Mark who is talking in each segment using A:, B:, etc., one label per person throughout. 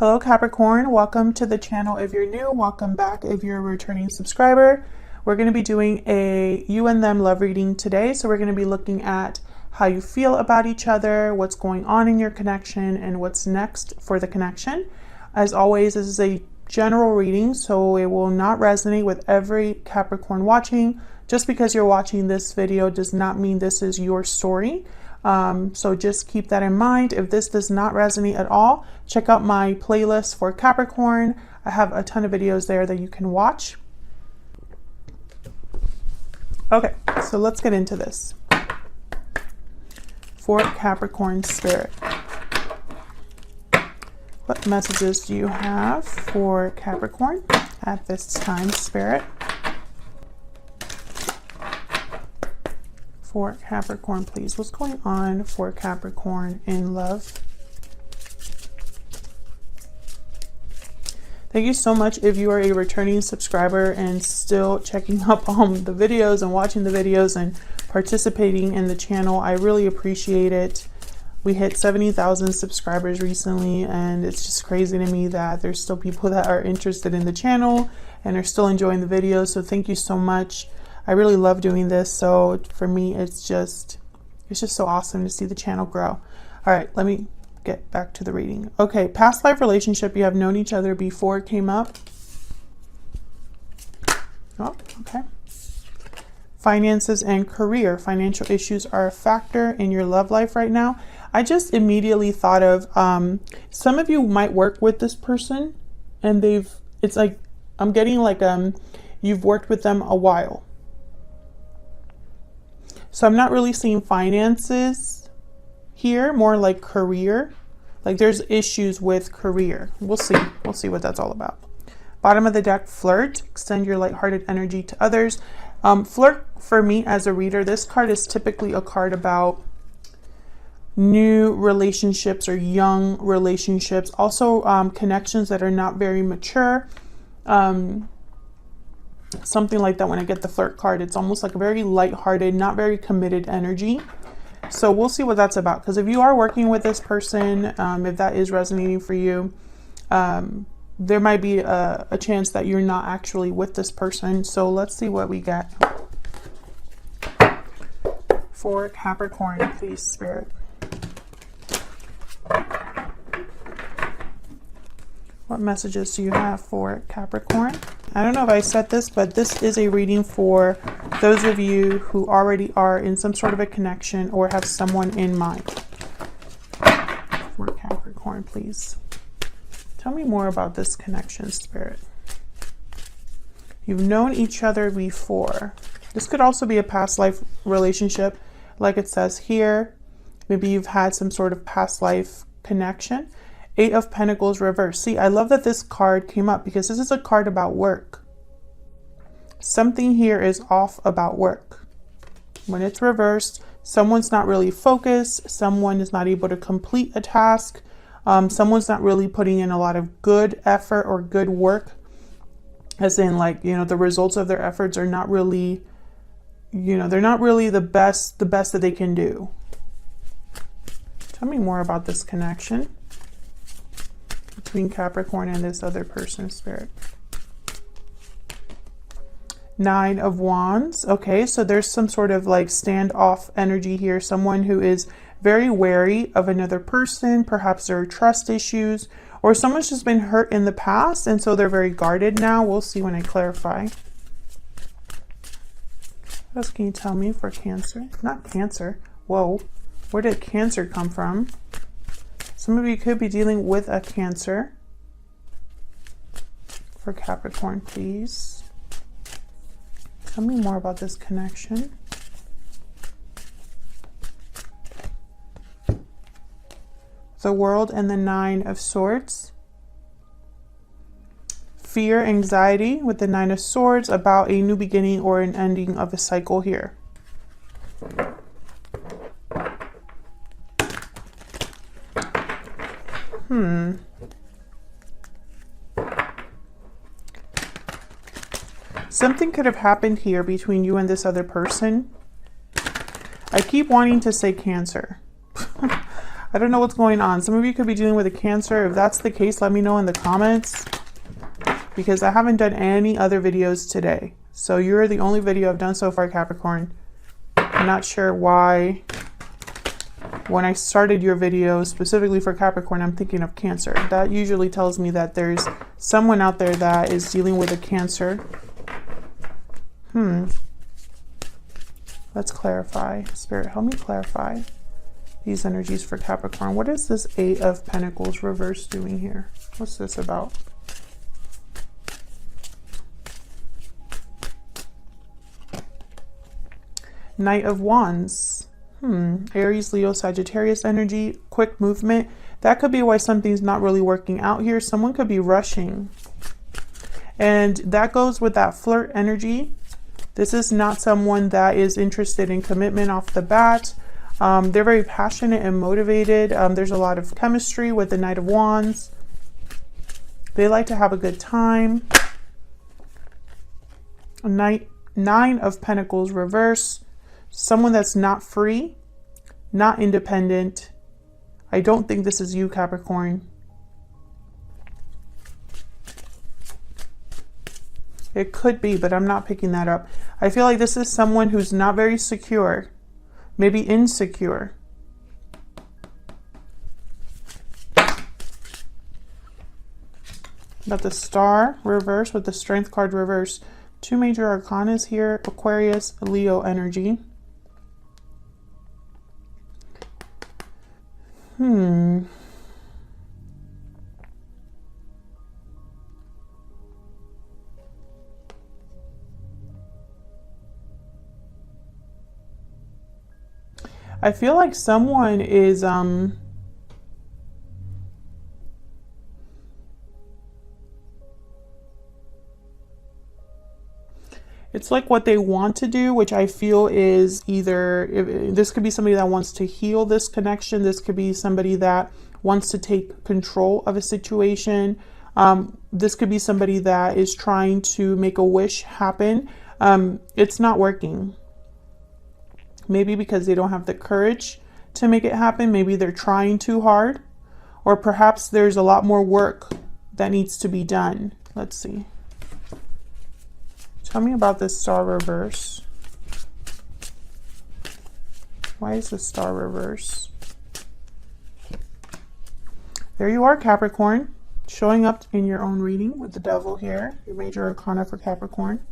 A: Hello Capricorn, welcome to the channel if you're new, welcome back if you're a returning subscriber. We're going to be doing a you and them love reading today. So we're going to be looking at how you feel about each other, what's going on in your connection, and what's next for the connection. As always, this is a general reading, so it will not resonate with every Capricorn watching. Just because you're watching this video does not mean this is your story. So just keep that in mind. If this does not resonate at all, check out my playlist for Capricorn. I have a ton of videos there that you can watch. Okay, so let's get into this. For Capricorn spirit, what messages do you have for Capricorn at this time, spirit? For Capricorn, please. What's going on for Capricorn in love? Thank you so much if you are a returning subscriber and still checking up on the videos and watching the videos and participating in the channel. I really appreciate it. We hit 70,000 subscribers recently, and it's just crazy to me that there's still people that are interested in the channel and are still enjoying the videos. So thank you so much. I really love doing this, so for me it's just so awesome to see the channel grow. All right, let me get back to the reading. Okay, past life relationship, you have known each other before it came up. Oh, okay. Finances and career. Financial issues are a factor in your love life right now. I just immediately thought of some of you might work with this person, and it's like I'm getting like you've worked with them a while. So I'm not really seeing finances here, more like career. Like there's issues with career. We'll see what that's all about. Bottom of the deck, flirt. Extend your lighthearted energy to others. Flirt, for me as a reader, this card is typically a card about new relationships or young relationships. Also connections that are not very mature. Something like that. When I get the flirt card, it's almost like a very lighthearted, not very committed energy. So we'll see what that's about, because if you are working with this person, if that is resonating for you, there might be a chance that you're not actually with this person. So let's see what we get for Capricorn, please, spirit. What messages do you have for Capricorn? I don't know if I said this, but this is a reading for those of you who already are in some sort of a connection or have someone in mind. For Capricorn, please. Tell me more about this connection, spirit. You've known each other before. This could also be a past life relationship, like it says here. Maybe you've had some sort of past life connection. Eight of Pentacles reversed. See, I love that this card came up because this is a card about work. Something here is off about work. When it's reversed, someone's not really focused. Someone is not able to complete a task. Someone's not really putting in a lot of good effort or good work. As in, like, you know, the results of their efforts are not really, you know, they're not really the best that they can do. Tell me more about this connection between Capricorn and this other person, spirit. Nine of Wands. Okay, so there's some sort of like standoff energy here. Someone who is very wary of another person. Perhaps there are trust issues, or someone's just been hurt in the past, and so they're very guarded now. We'll see when I clarify. What else can you tell me for Cancer? Not Cancer. Whoa, where did Cancer come from? Some of you could be dealing with a Cancer. For Capricorn, please. Tell me more about this connection. The World and the Nine of Swords. Fear, anxiety with the Nine of Swords about a new beginning or an ending of a cycle here. Something could have happened here between you and this other person. I keep wanting to say Cancer. I don't know what's going on. Some of you could be dealing with a Cancer. If that's the case, let me know in the comments, because I haven't done any other videos today. So you're the only video I've done so far, Capricorn. I'm not sure why when I started your video specifically for Capricorn, I'm thinking of Cancer. That usually tells me that there's someone out there that is dealing with a Cancer. Let's clarify. Spirit, help me clarify these energies for Capricorn. What is this Eight of Pentacles reverse doing here? What's this about? Knight of Wands. Aries, Leo, Sagittarius energy, quick movement. That could be why something's not really working out here. Someone could be rushing. And that goes with that flirt energy. This is not someone that is interested in commitment off the bat. They're very passionate and motivated. There's a lot of chemistry with the Knight of Wands. They like to have a good time. Nine of Pentacles reverse. Someone that's not free, not independent. I don't think this is you, Capricorn. It could be, but I'm not picking that up. I feel like this is someone who's not very secure, maybe insecure. Got the Star reverse with the Strength card reverse. Two major arcanas here, Aquarius, Leo energy. I feel like someone is it's like what they want to do, which I feel is either, this could be somebody that wants to heal this connection. This could be somebody that wants to take control of a situation. This could be somebody that is trying to make a wish happen. It's not working. Maybe because they don't have the courage to make it happen. Maybe they're trying too hard. Or perhaps there's a lot more work that needs to be done. Let's see. Tell me about this Star reverse. Why is the Star reverse? There you are, Capricorn. Showing up in your own reading with the Devil here. Your major arcana for Capricorn.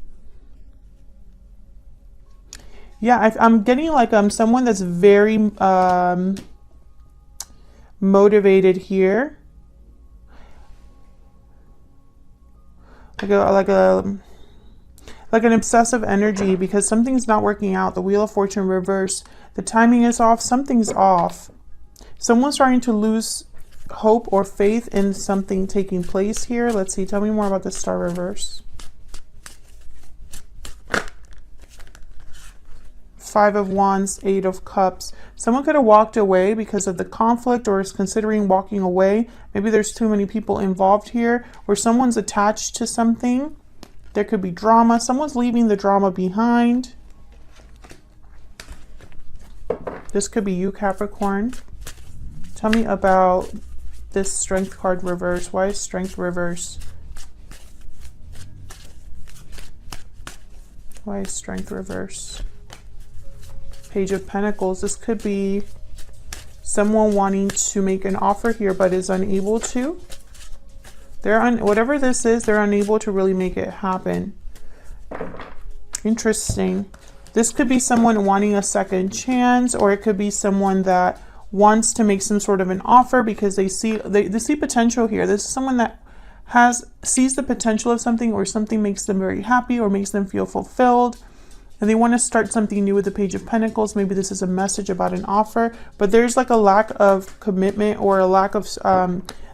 A: Yeah, I'm getting like someone that's very motivated here. Like an obsessive energy, because something's not working out. The Wheel of Fortune reverse. The timing is off. Something's off. Someone's starting to lose hope or faith in something taking place here. Let's see. Tell me more about the Star reverse. Five of Wands, Eight of Cups. Someone could have walked away because of the conflict, or is considering walking away. Maybe there's too many people involved here, or someone's attached to something. There could be drama. Someone's leaving the drama behind. This could be you, Capricorn. Tell me about this Strength card reverse. Why is Strength reverse? Why is Strength reverse? Page of Pentacles. This could be someone wanting to make an offer here but is unable to. Whatever this is, they're unable to really make it happen. Interesting. This could be someone wanting a second chance, or it could be someone that wants to make some sort of an offer because they see potential here. This is someone that sees the potential of something, or something makes them very happy or makes them feel fulfilled. And they want to start something new with the Page of Pentacles. Maybe this is a message about an offer, but there's like a lack of commitment, or a lack of,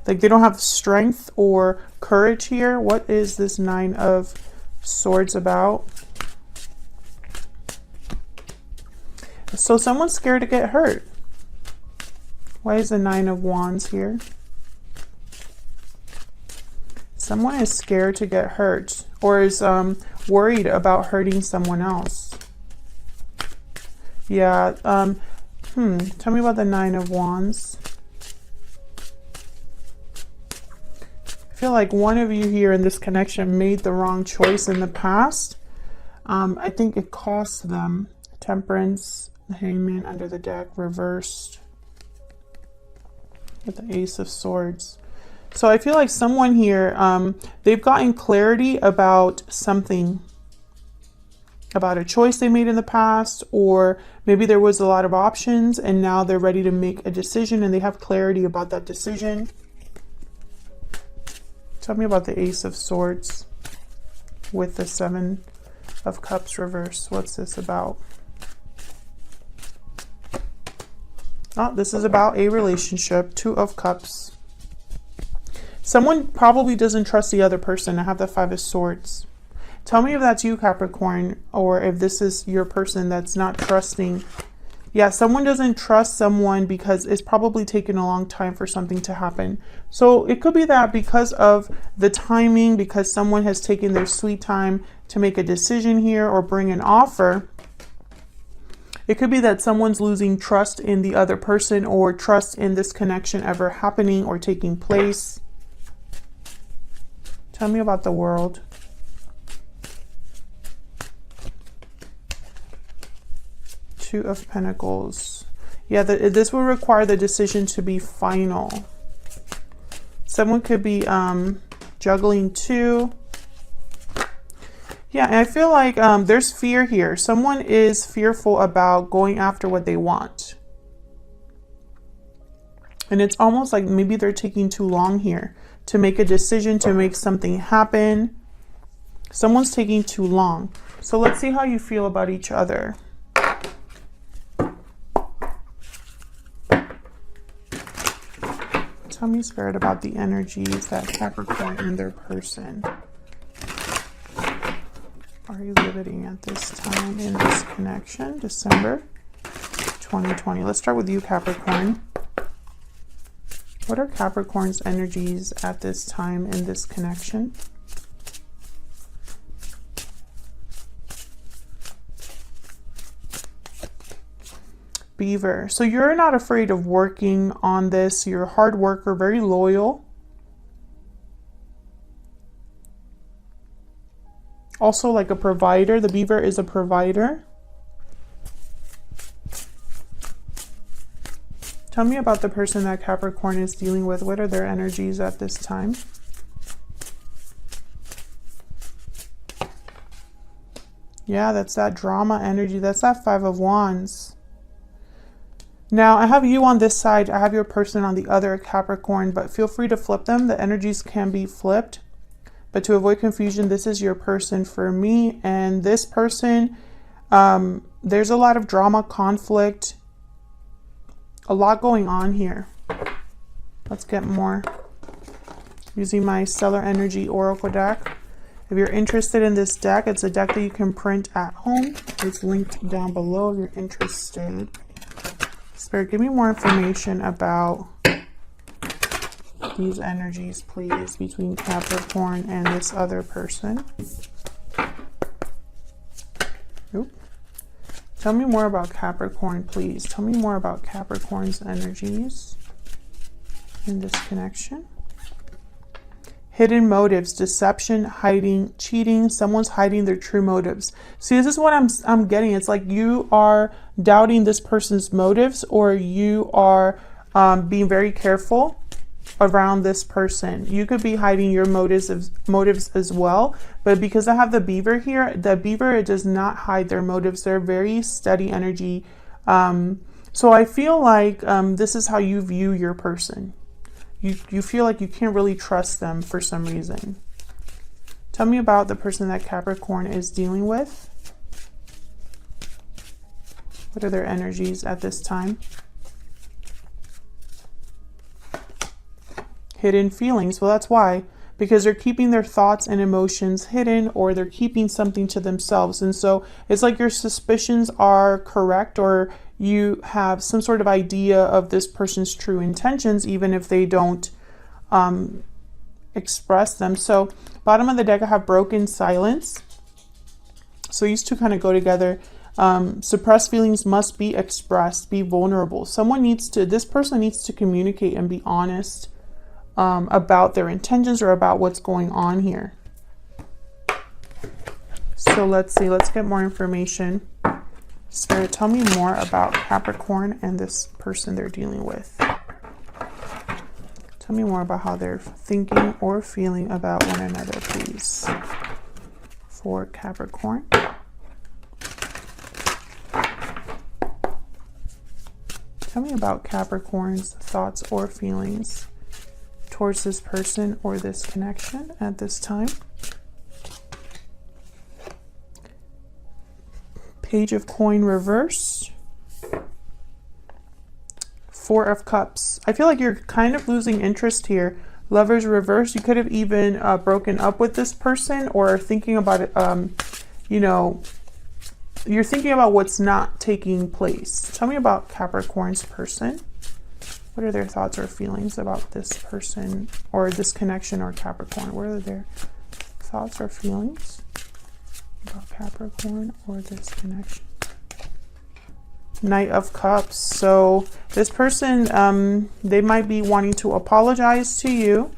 A: like they don't have strength or courage here. What is this Nine of Swords about? So someone's scared to get hurt. Why is the Nine of Wands here? Someone is scared to get hurt, or is worried about hurting someone else. Yeah. Tell me about the Nine of Wands. feel like one of you here in this connection made the wrong choice in the past. I think it cost them. Temperance, the Hangman under the deck, reversed with the Ace of Swords. So I feel like someone here, they've gotten clarity about something, about a choice they made in the past, or maybe there was a lot of options and now they're ready to make a decision and they have clarity about that decision. Tell me about the Ace of Swords with the Seven of Cups reversed. What's this about? Oh, this is about a relationship. Two of Cups. Someone probably doesn't trust the other person. I have the Five of Swords. Tell me if that's you, Capricorn, or if this is your person that's not trusting. Yeah, someone doesn't trust someone because it's probably taken a long time for something to happen. So it could be that because of the timing, because someone has taken their sweet time to make a decision here or bring an offer. It could be that someone's losing trust in the other person or trust in this connection ever happening or taking place. Tell me about the World. Two of Pentacles. Yeah, this will require the decision to be final. Someone could be juggling two. Yeah, and I feel like there's fear here. Someone is fearful about going after what they want. And it's almost like maybe they're taking too long here to make a decision, to make something happen. Someone's taking too long. So let's see how you feel about each other. Tell me, Spirit, about the energies that Capricorn and their person are exhibiting at this time in this connection, December 2020. Let's start with you, Capricorn. What are Capricorn's energies at this time in this connection? Beaver. So you're not afraid of working on this. You're a hard worker, very loyal. Also like a provider. The Beaver is a provider. Tell me about the person that Capricorn is dealing with. What are their energies at this time? Yeah, that's that drama energy. That's that Five of Wands. Now, I have you on this side. I have your person on the other, Capricorn, but feel free to flip them. The energies can be flipped. But to avoid confusion, this is your person for me. And this person, there's a lot of drama, conflict, a lot going on here. Let's get more. Using my Stellar Energy Oracle deck. If you're interested in this deck, it's a deck that you can print at home. It's linked down below if you're interested. Spirit, give me more information about these energies, please, between Capricorn and this other person. Oop. Tell me more about Capricorn, please. Tell me more about Capricorn's energies in this connection. Hidden motives, deception, hiding, cheating. Someone's hiding their true motives. See, this is what I'm getting. It's like you are doubting this person's motives, or you are being very careful around this person. You could be hiding your motives as well, but because I have the Beaver here, the Beaver, it does not hide their motives. They're very steady energy. So I feel like this is how you view your person. You feel like you can't really trust them for some reason. Tell me about the person that Capricorn is dealing with. What are their energies at this time? Hidden feelings. Well, that's why. Because they're keeping their thoughts and emotions hidden, or they're keeping something to themselves. And so it's like your suspicions are correct, or you have some sort of idea of this person's true intentions, even if they don't express them. So bottom of the deck, I have broken silence. So these two kind of go together. Suppressed feelings must be expressed, be vulnerable. This person needs to communicate and be honest about their intentions or about what's going on here. So let's see, let's get more information. Spirit, tell me more about Capricorn and this person they're dealing with. Tell me more about how they're thinking or feeling about one another, please. For Capricorn. Tell me about Capricorn's thoughts or feelings towards this person or this connection at this time. Page of Coin reverse. Four of Cups. I feel like you're kind of losing interest here. Lovers reverse. You could have even broken up with this person or thinking about it. You know, you're thinking about what's not taking place. Tell me about Capricorn's person. What are their thoughts or feelings about this person or this connection or Capricorn? What are their thoughts or feelings about Capricorn or this connection? Knight of Cups. So this person, they might be wanting to apologize to you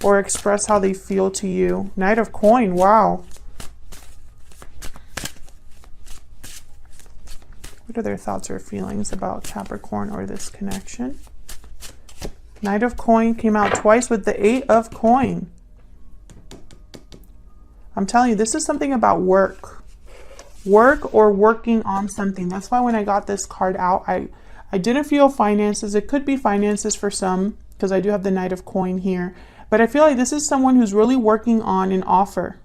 A: or express how they feel to you. Knight of Coin. Wow. What are their thoughts or feelings about Capricorn or this connection? Knight of Coin came out twice with the Eight of Coin. I'm telling you, this is something about work. Work or working on something. That's why when I got this card out, I didn't feel finances. It could be finances for some, because I do have the Knight of Coin here. But I feel like this is someone who's really working on an offer.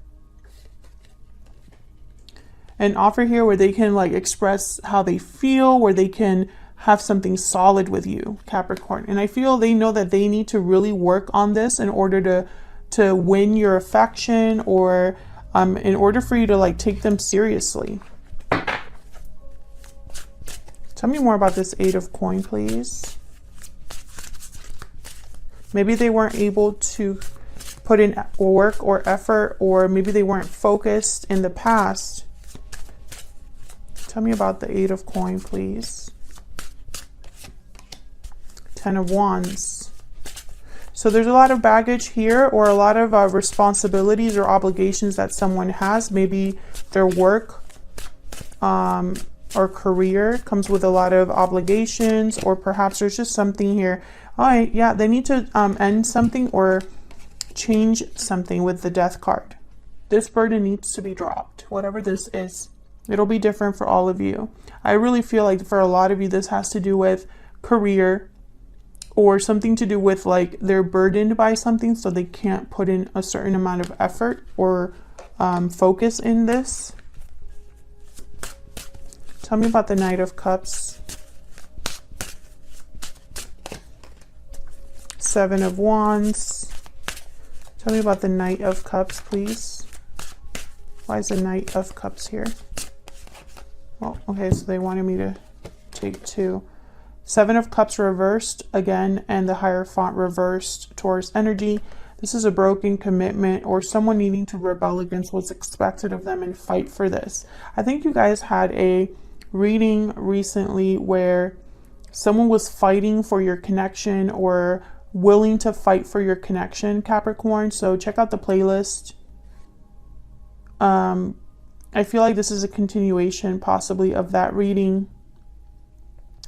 A: An offer here where they can like express how they feel, where they can have something solid with you, Capricorn. And I feel they know that they need to really work on this in order to win your affection, or in order for you to like take them seriously. Tell me more about this Eight of Coin, please. Maybe they weren't able to put in work or effort, or maybe they weren't focused in the past. Tell me about the Eight of Coin, please. Ten of Wands. So there's a lot of baggage here, or a lot of responsibilities or obligations that someone has. Maybe their work or career comes with a lot of obligations, or perhaps there's just something here. All right, yeah, they need to end something or change something with the Death card. This burden needs to be dropped, whatever this is. It'll be different for all of you. I really feel like for a lot of you, this has to do with career, or something to do with like they're burdened by something, so they can't put in a certain amount of effort or focus in this. Tell me about the Knight of Cups. Seven of Wands. Tell me about the Knight of Cups, please. Why is the Knight of Cups here? Well, okay, so they wanted me to take two. Seven of Cups reversed again, and the Hierophant reversed. Taurus energy. This is a broken commitment, or someone needing to rebel against what's expected of them and fight for this. I think you guys had a reading recently where someone was fighting for your connection or willing to fight for your connection, Capricorn. So check out the playlist. I feel like this is a continuation possibly of that reading,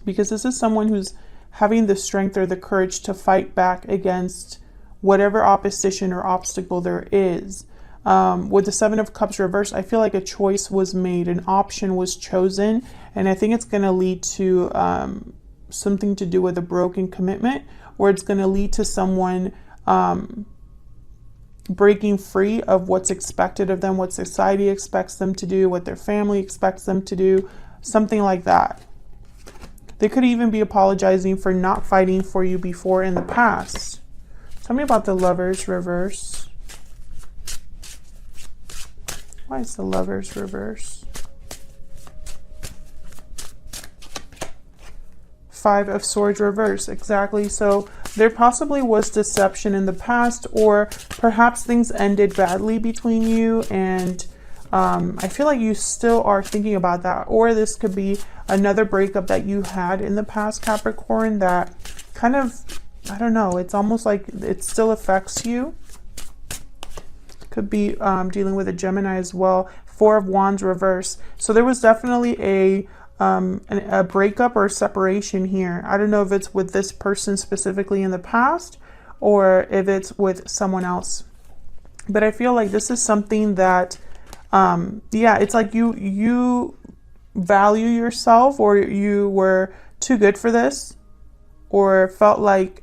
A: because this is someone who's having the strength or the courage to fight back against whatever opposition or obstacle there is. With the Seven of Cups reversed, I feel like a choice was made, an option was chosen, and I think it's going to lead to something to do with a broken commitment, or it's going to lead to someone breaking free of what's expected of them, what society expects them to do, what their family expects them to do, something like that. They could even be apologizing for not fighting for you before in the past. Tell me about the Lovers reverse. Why is the Lovers reverse? Five of Swords reverse. Exactly. So there possibly was deception in the past, or perhaps things ended badly between you, and I feel like you still are thinking about that. Or this could be another breakup that you had in the past, Capricorn, that kind of I don't know, it's almost like it still affects you. Could be dealing with a Gemini as well. Four of Wands reverse. So there was definitely a breakup or a separation here. I don't know if it's with this person specifically in the past or if it's with someone else. But I feel like this is something that, yeah, it's like you value yourself, or you were too good for this, or felt like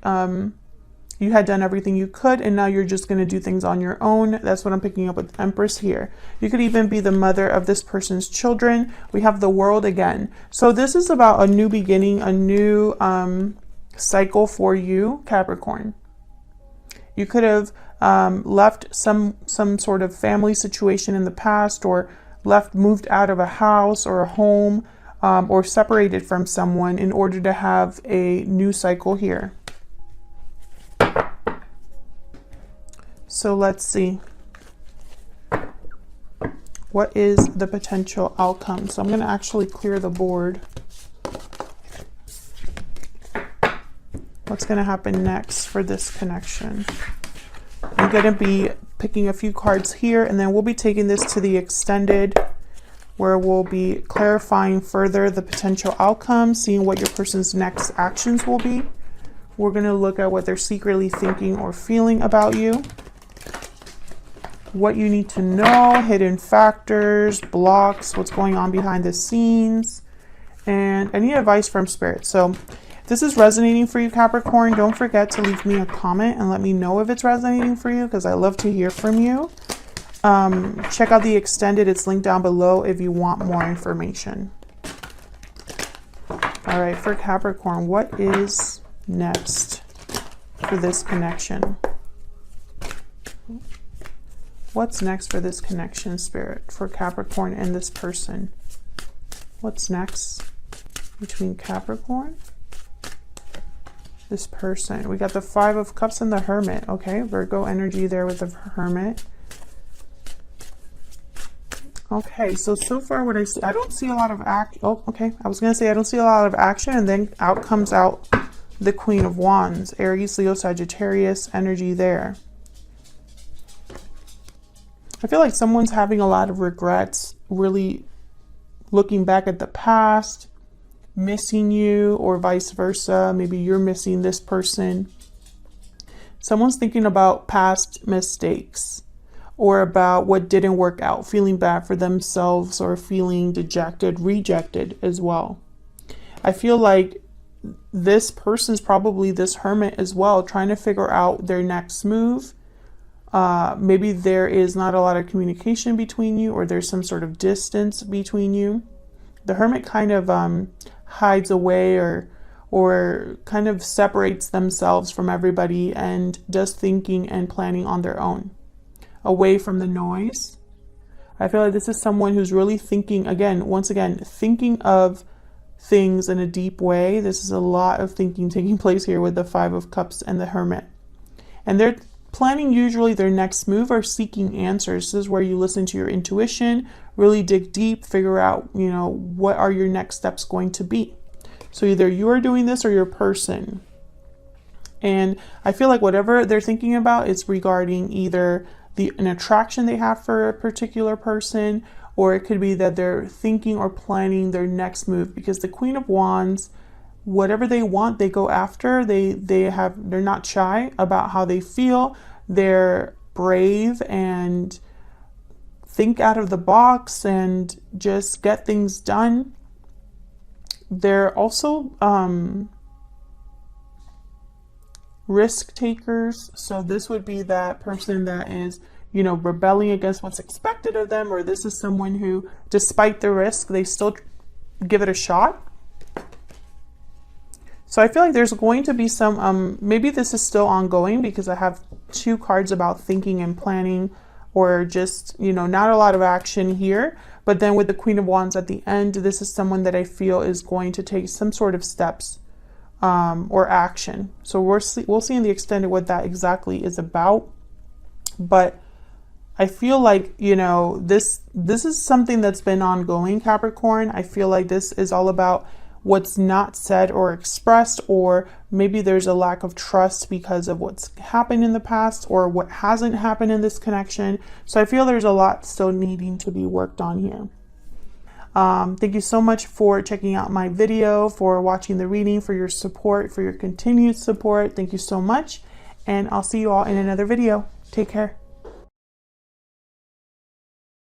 A: you had done everything you could and now you're just going to do things on your own. That's what I'm picking up with Empress here. You could even be the mother of this person's children. We have the World again. So this is about a new beginning, a new cycle for you, Capricorn. You could have left some sort of family situation in the past, or moved out of a house or a home, or separated from someone in order to have a new cycle here. So let's see. What is the potential outcome? So I'm going to actually clear the board. What's going to happen next for this connection? I'm going to be picking a few cards here, and then we'll be taking this to the extended, where we'll be clarifying further the potential outcome, seeing what your person's next actions will be. We're going to look at what they're secretly thinking or feeling about you, what you need to know, hidden factors, blocks, what's going on behind the scenes, and any advice from Spirit. So if this is resonating for you, Capricorn, don't forget to leave me a comment and let me know if it's resonating for you, because I love to hear from you. Check out the extended. It's linked down below if you want more information. All right, for Capricorn, what is next for this connection? What's next for this connection, Spirit, for Capricorn and this person? What's next between Capricorn, this person? We got the Five of Cups and the Hermit. Okay, Virgo energy there with the Hermit. Okay, so far what I see, I don't see a lot of action. Oh, okay. I was going to say I don't see a lot of action, and then out comes out the Queen of Wands. Aries, Leo, Sagittarius energy there. I feel like someone's having a lot of regrets, really looking back at the past, missing you, or vice versa. Maybe you're missing this person. Someone's thinking about past mistakes, or about what didn't work out, feeling bad for themselves, or feeling dejected, rejected as well. I feel like this person's probably this Hermit as well, trying to figure out their next move. Maybe there is not a lot of communication between you, or there's some sort of distance between you. The Hermit kind of hides away, or kind of separates themselves from everybody and does thinking and planning on their own, away from the noise. I feel like this is someone who's really thinking, once again, thinking of things in a deep way. This is a lot of thinking taking place here with the Five of Cups and the Hermit. And they're planning usually their next move, or seeking answers. This is where you listen to your intuition, really dig deep, figure out, what are your next steps going to be. So either you are doing this or your person. And I feel like whatever they're thinking about is regarding either an attraction they have for a particular person, or it could be that they're thinking or planning their next move, because the Queen of Wands, whatever they want, they go after. They're not shy about how they feel. They're brave and think out of the box and just get things done. They're also risk takers. So this would be that person that is, rebelling against what's expected of them, or this is someone who, despite the risk, they still give it a shot. So I feel like there's going to be some, maybe this is still ongoing, because I have two cards about thinking and planning, or just, not a lot of action here. But then with the Queen of Wands at the end, this is someone that I feel is going to take some sort of steps or action. So we'll see in the extended what that exactly is about. But I feel like, this is something that's been ongoing, Capricorn. I feel like this is all about what's not said or expressed, or maybe there's a lack of trust because of what's happened in the past or what hasn't happened in this connection. So I feel there's a lot still needing to be worked on here. Thank you so much for checking out my video, for watching the reading, for your support, for your continued support. Thank you so much. And I'll see you all in another video. Take care.